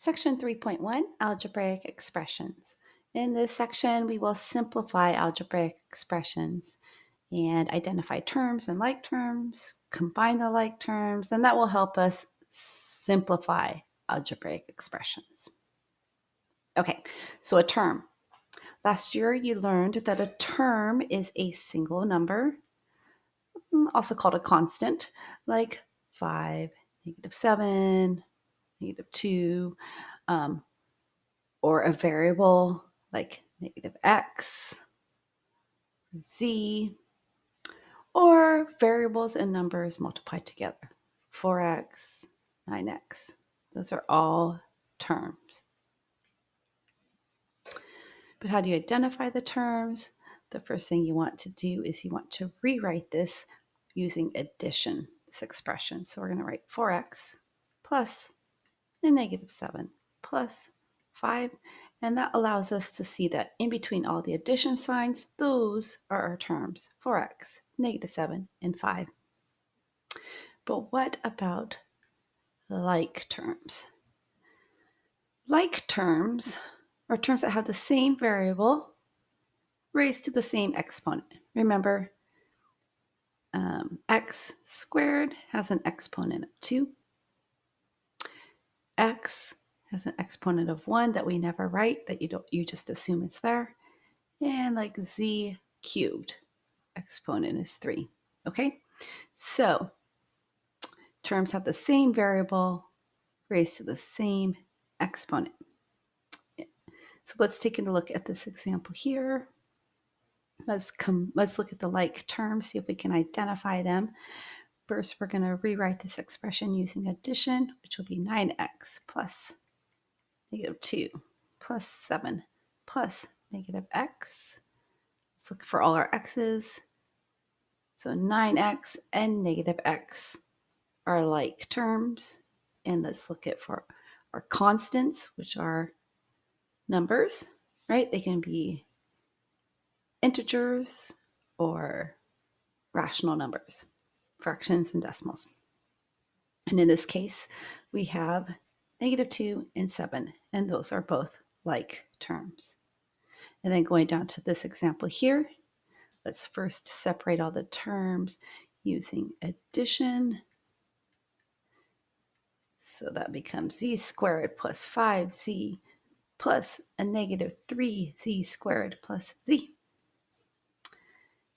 Section 3.1, Algebraic Expressions. In this section, we will simplify algebraic expressions and identify terms and like terms, combine the like terms, and that will help us simplify algebraic expressions. Okay, so a term. Last year, you learned that a term is a single number, also called a constant, like 5, -7, -2, or a variable like -x, z, or variables and numbers multiplied together, 4x, 9x. Those are all terms. But how do you identify the terms? The first thing you want to do is you want to rewrite this using addition, this expression. So we're going to write 4x plus a -7 plus 5. And that allows us to see that in between all the addition signs, those are our terms, 4x, -7, and 5. But what about like terms? Like terms are terms that have the same variable raised to the same exponent. Remember, x squared has an exponent of 2. X has an exponent of 1 that we never write, that you just assume it's there. And like z cubed, exponent is 3. Okay, so terms have the same variable raised to the same exponent. So let's take a look at this example here. Let's look at the like terms, see if we can identify them. First, we're going to rewrite this expression using addition, which will be 9x plus -2 plus 7 plus -x. Let's look for all our x's. So 9x and -x are like terms. And let's look at for our constants, which are numbers, right? They can be integers or rational numbers, fractions and decimals. And in this case, we have -2 and 7, and those are both like terms. And then going down to this example here, let's first separate all the terms using addition. So that becomes z squared plus 5z plus a -3z squared plus z.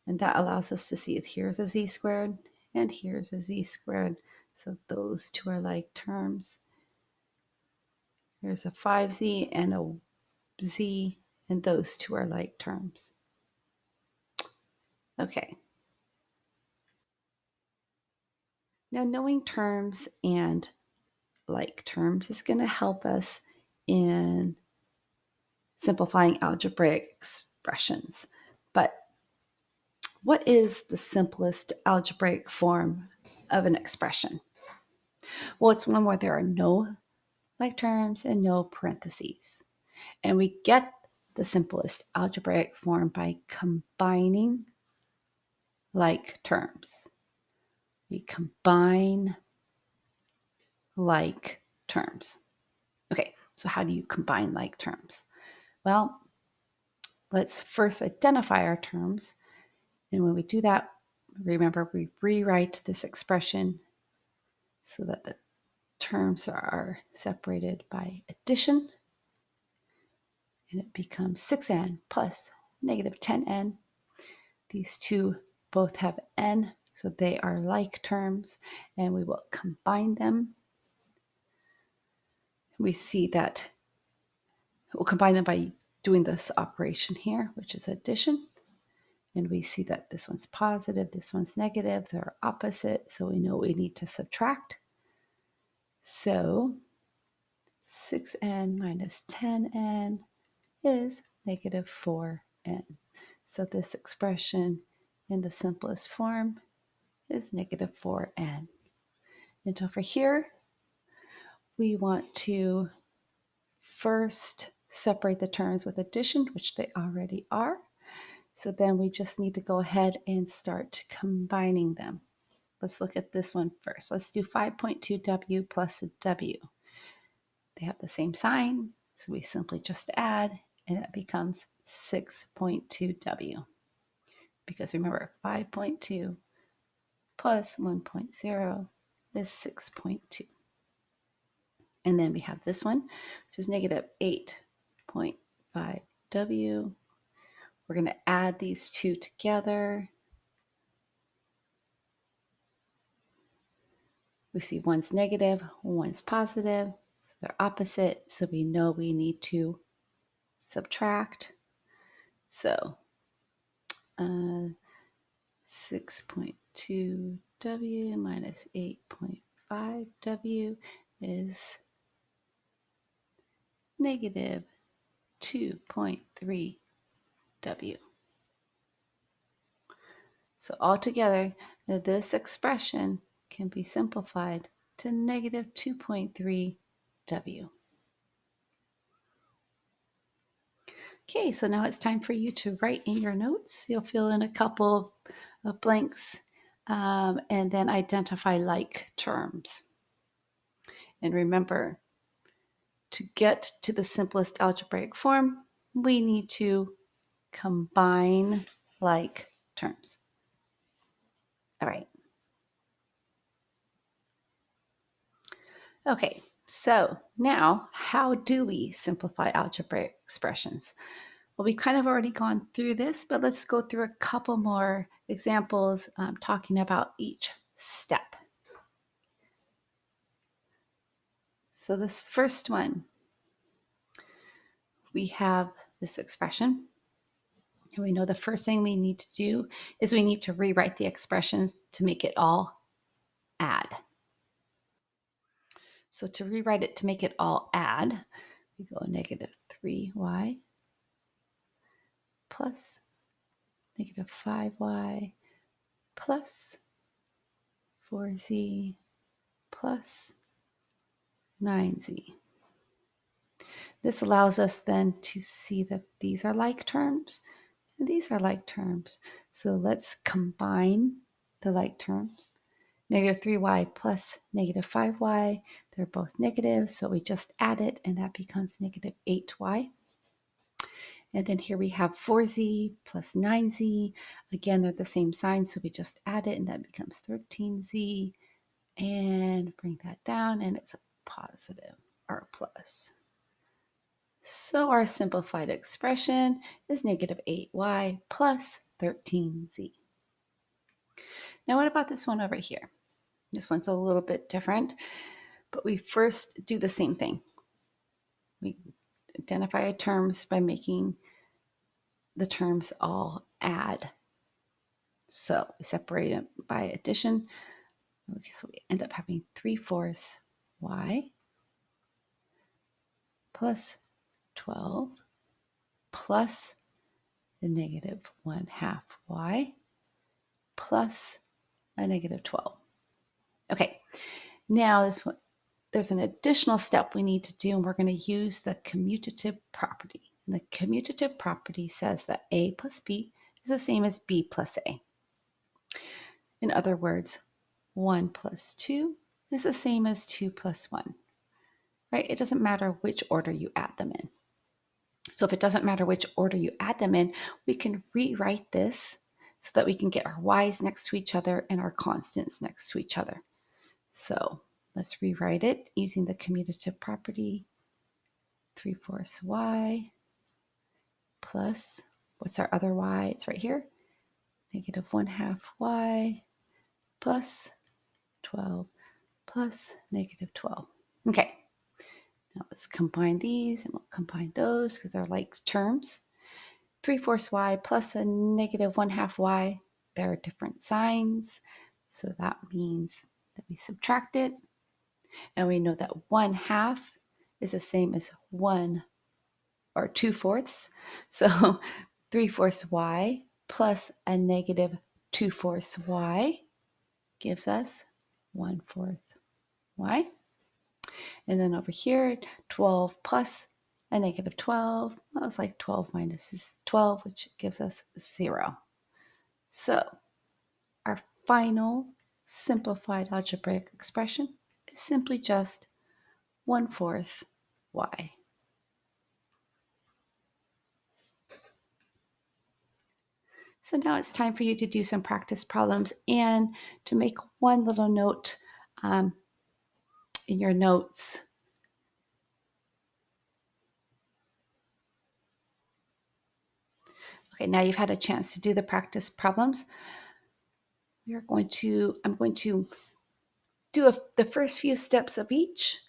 And that allows us to see here's a z squared and here's a z squared. So those two are like terms. Here's a 5z and a z, and those two are like terms. Okay. Now knowing terms and like terms is going to help us in simplifying algebraic expressions. But what is the simplest algebraic form of an expression? Well, it's one where there are no like terms and no parentheses. And we get the simplest algebraic form by combining like terms. We combine like terms. Okay, so how do you combine like terms? Well, let's first identify our terms. And when we do that, remember we rewrite this expression so that the terms are separated by addition. And it becomes 6n plus -10n. These two both have n, so they are like terms, and we will combine them. We see that we'll combine them by doing this operation here, which is addition. And we see that this one's positive, this one's negative, they're opposite, so we know we need to subtract. So 6n minus 10n is -4n. So this expression in the simplest form is -4n. And over here, we want to first separate the terms with addition, which they already are. So then we just need to go ahead and start combining them. Let's look at this one first. Let's do 5.2w plus a w. They have the same sign, so we simply just add, and that becomes 6.2w. Because remember, 5.2 plus 1.0 is 6.2. And then we have this one, which is negative 8.5w. We're going to add these two together. We see one's negative, one's positive. So they're opposite, so we know we need to subtract. So 6.2w minus 8.5w is negative 2.3w. So altogether, this expression can be simplified to negative 2.3w. Okay, so now it's time for you to write in your notes. You'll fill in a couple of blanks and then identify like terms. And remember, to get to the simplest algebraic form, we need to combine like terms. All right. Okay, so now how do we simplify algebraic expressions? Well, we've kind of already gone through this, but let's go through a couple more examples talking about each step. So this first one, we have this expression. And we know the first thing we need to do is we need to rewrite the expressions to make it all add. So to rewrite it to make it all add, we go negative 3y plus negative 5y plus 4z plus 9z. This allows us then to see that these are like terms and these are like terms. So let's combine the like terms. Negative 3y plus negative 5y, they're both negative, so we just add it and that becomes negative 8y. And then here we have 4z plus 9z. Again, they're the same sign, so we just add it and that becomes 13z. And bring that down and it's a positive or plus. So our simplified expression is negative 8y plus 13z. Now what about this one over here? This one's a little bit different, but we first do the same thing. We identify terms by making the terms all add. So we separate it by addition. Okay, so we end up having 3/4 y plus 12 plus the negative 1/2 y plus a negative 12. Okay, now there's an additional step we need to do, and we're going to use the commutative property. And the commutative property says that a plus b is the same as b plus a. In other words, 1 plus 2 is the same as 2 plus 1, right? It doesn't matter which order you add them in. So if it doesn't matter which order you add them in, we can rewrite this so that we can get our y's next to each other and our constants next to each other. So let's rewrite it using the commutative property. 3/4 y plus, what's our other y? It's right here. Negative 1/2 y plus 12 plus negative 12. Okay, now let's combine these and we'll combine those because they're like terms. 3/4 y plus a negative 1/2 y, they're different signs. So that means that we subtract it. And we know that 1/2 is the same as 1 or 2/4. So 3/4 y plus a negative 2/4 y gives us 1/4 y. And then over here, 12 plus a negative 12, that was like 12 minus 12, which gives us 0. So our final simplified algebraic expression is simply just 1/4 y. So now it's time for you to do some practice problems and to make one little note in your notes. Okay, now you've had a chance to do the practice problems. I'm going to do the first few steps of each,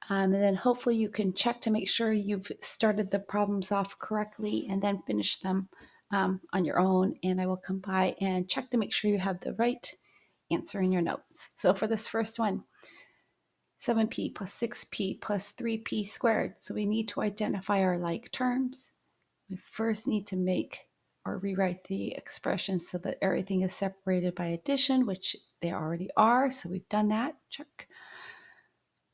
and then hopefully you can check to make sure you've started the problems off correctly and then finish them on your own. And I will come by and check to make sure you have the right answer in your notes. So for this first one, 7p plus 6p plus 3p squared. So we need to identify our like terms. We first need to make or rewrite the expression so that everything is separated by addition, which they already are. So we've done that, check.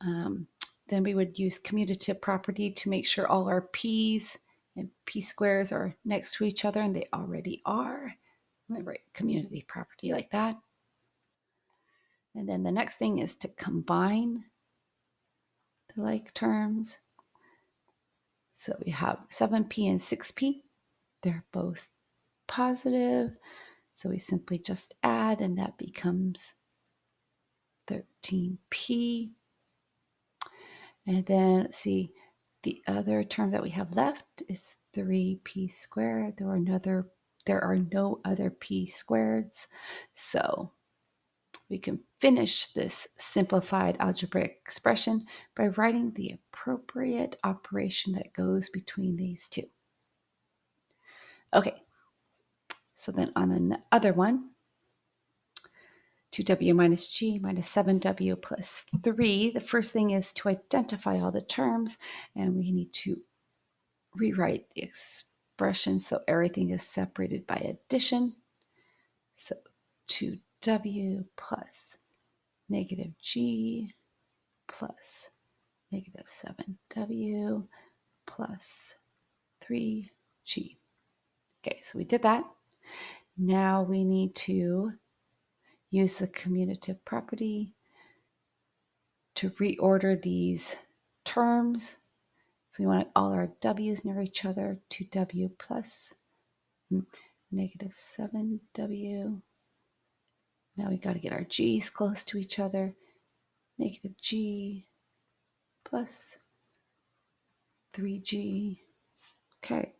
Then we would use commutative property to make sure all our p's and p squares are next to each other, and they already are. Remember, commutative property like that. And then the next thing is to combine the like terms. So we have 7p and 6p. They're both positive. So we simply just add, and that becomes 13p. And then let's see, the other term that we have left is 3p squared. There are no other p squareds. So we can finish this simplified algebraic expression by writing the appropriate operation that goes between these two. Okay, so then on the other one, 2w minus g minus 7w plus 3. The first thing is to identify all the terms, and we need to rewrite the expression so everything is separated by addition. So 2w plus negative g plus negative 7w plus 3g. Okay, so we did that. Now we need to use the commutative property to reorder these terms. So we want all our w's near each other, 2w plus negative 7w. Now we got to get our g's close to each other, negative g plus 3g. Okay.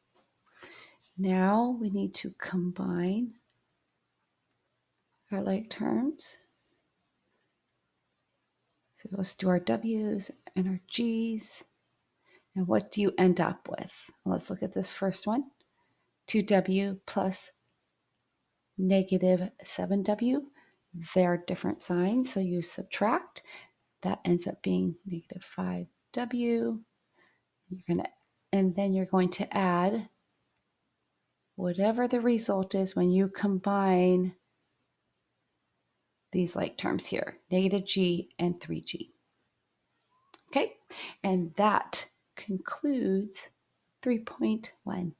Now we need to combine our like terms. So let's do our w's and our g's. And what do you end up with? Let's look at this first one. 2w plus negative 7w. They're different signs, so you subtract. That ends up being negative 5w. And then you're going to add whatever the result is when you combine these like terms here, negative g and 3g. Okay, and that concludes 3.1.